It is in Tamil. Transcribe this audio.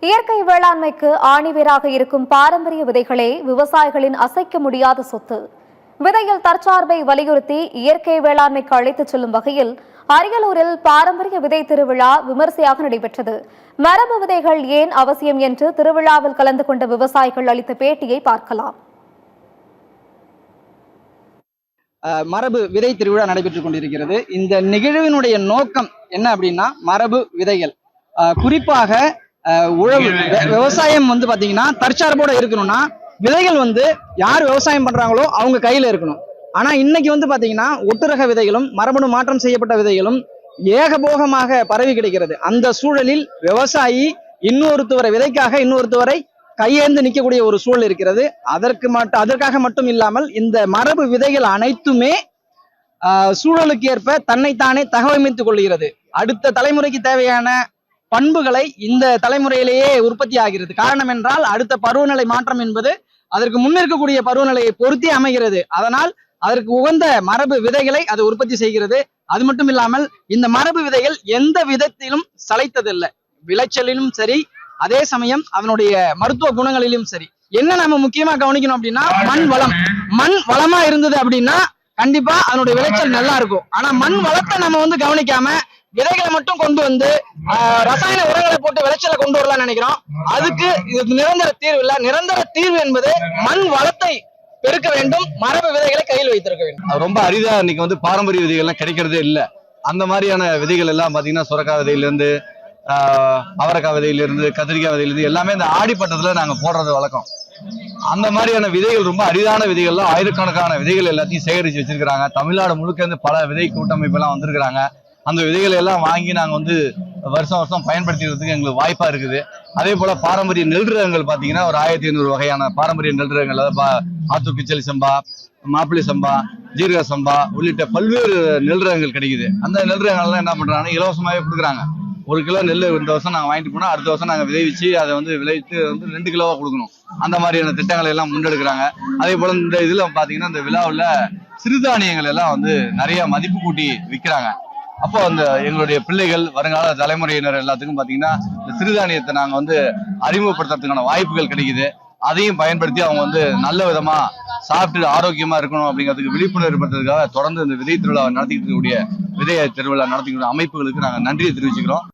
இயற்கை வேளாண்மைக்கு ஆணிவேராக இருக்கும் பாரம்பரிய விதைகளே விவசாயிகளின் அசைக்க முடியாத சொத்து. விதையில் தற்சார்பை வலியுறுத்தி இயற்கை வேளாண்மைக்கு அழைத்துச் செல்லும் வகையில் அரியலூரில் பாரம்பரிய விதை திருவிழா விமரிசையாக நடைபெற்றது. மரபு விதைகள் ஏன் அவசியம் என்று திருவிழாவில் கலந்து கொண்ட விவசாயிகள் அளித்த பேட்டியை பார்க்கலாம். மரபு விதை திருவிழா நடைபெற்றுக் கொண்டிருக்கிறது. இந்த நிகழ்வினுடைய நோக்கம் என்ன அப்படின்னா, மரபு விதைகள் குறிப்பாக உழவு விவசாயம் பாத்தீங்கன்னா தற்சார்போட இருக்கணும்னா விதைகள் யார் விவசாயம் பண்றாங்களோ அவங்க கையில இருக்கணும். ஆனா இன்னைக்கு பாத்தீங்கன்னா ஒட்டுரக விதைகளும் மரபணு மாற்றம் செய்யப்பட்ட விதைகளும் ஏகபோகமாக பரவி கிடைக்கிறது. அந்த சூழலில் விவசாயி இன்னொருத்தவரை விதைக்காக இன்னொருத்தவரை கையேந்து நிற்கக்கூடிய ஒரு சூழல் இருக்கிறது. அதற்காக மட்டும் இல்லாமல் இந்த மரபு விதைகள் அனைத்துமே சூழலுக்கு ஏற்ப தன்னைத்தானே தகவமைத்துக் கொள்கிறது. அடுத்த தலைமுறைக்கு தேவையான பண்புகளை இந்த தலைமுறையிலேயே உற்பத்தி ஆகிறது. காரணம் என்றால் அடுத்த பருவநிலை மாற்றம் என்பது அதற்கு முன்னிருக்கக்கூடிய பருவநிலையை பொருத்தி அமைகிறது. அதனால் அதற்கு உகந்த மரபு விதைகளை அது உற்பத்தி செய்கிறது. அது மட்டும் இல்லாமல் இந்த மரபு விதைகள் எந்த விதத்திலும் சளைத்ததில்லை. விளைச்சலிலும் சரி, அதே சமயம் அதனுடைய மருத்துவ குணங்களிலும் சரி. என்ன நம்ம முக்கியமா கவனிக்கணும் அப்படின்னா, மண் வளமா இருந்தது அப்படின்னா கண்டிப்பா அதனுடைய விளைச்சல் நல்லா இருக்கும். ஆனா மண் வளத்தை நம்ம கவனிக்காம விதைகளை மட்டும் கொண்டு ரசாயன உரங்களை போட்டு விளைச்சலை கொண்டு வரலாம்னு நினைக்கிறோம். அதுக்கு இது நிரந்தர தீர்வு இல்ல. நிரந்தர தீர்வு என்பது மண் வளத்தை பெருக்க வேண்டும், மரபு விதைகளை கையில் வைத்திருக்க வேண்டும். ரொம்ப அரிதா இன்னைக்கு பாரம்பரிய விதைகள்லாம் கிடைக்கிறதே இல்லை. அந்த மாதிரியான விதைகள் எல்லாம் பாத்தீங்கன்னா சுரக்காய் விதையில இருந்து அவரைக்காய் விதையில இருந்து கத்திரிக்காய் விதையில இருந்து எல்லாமே இந்த ஆடிப்பட்டத்துல நாங்க போடுறது வழக்கம். அந்த மாதிரியான விதைகள் ரொம்ப அரிதான விதைகள்லாம் ஆயிரக்கணக்கான விதைகள் எல்லாத்தையும் சேகரிச்சு வச்சிருக்கிறாங்க. தமிழ்நாடு முழுக்க இருந்து பல விதை கூட்டமைப்பு எல்லாம் வந்திருக்கிறாங்க. அந்த விதைகளை எல்லாம் வாங்கி நாங்க வருஷம் வருஷம் பயன்படுத்திக்கிறதுக்கு எங்களுக்கு வாய்ப்பா இருக்குது. அதே போல பாரம்பரிய நெல் ரகங்கள் பாத்தீங்கன்னா ஒரு 1500 வகையான பாரம்பரிய நெல் ரகங்கள், அதாவது ஆத்தூர் கிச்சலி சம்பா, மாப்பிள்ளை சம்பா, ஜீரக சம்பா உள்ளிட்ட பல்வேறு நெல் ரகங்கள் கிடைக்குது. அந்த நெல் ரகங்கள்லாம் என்ன பண்றாங்கன்னா இலவசமாவே கொடுக்குறாங்க. 1 கிலோ நெல் இந்த வருஷம் நாங்க வாங்கிட்டு போனா அடுத்த வருஷம் நாங்க விளைவிச்சு அதை விளைவித்து 2 கிலோவா கொடுக்கணும். அந்த மாதிரியான திட்டங்களை எல்லாம் முன்னெடுக்கிறாங்க. அதே போல இந்த இதுல பாத்தீங்கன்னா இந்த விழாவில் சிறுதானியங்கள் எல்லாம் நிறைய மதிப்பு கூட்டி விற்கிறாங்க. அப்போ எங்களுடைய பிள்ளைகள் வருங்கால தலைமுறையினர் எல்லாத்துக்கும் பாத்தீங்கன்னா இந்த சிறுதானியத்தை நாங்க அறிமுகப்படுத்துறதுக்கான வாய்ப்புகள் கிடைக்குது. அதையும் பயன்படுத்தி அவங்க நல்ல விதமா சாப்பிட்டு ஆரோக்கியமா இருக்கணும் அப்படிங்கிறதுக்கு விழிப்புணர்வு ஏற்படுத்துறதுக்காக தொடர்ந்து இந்த விதை திருவிழா நடத்திக்கிட்டு இருக்கக்கூடிய விதை திருவிழா நடத்திக்கிட்டு அமைப்புகளுக்கு நாங்க நன்றியை தெரிவிச்சுக்கிறோம்.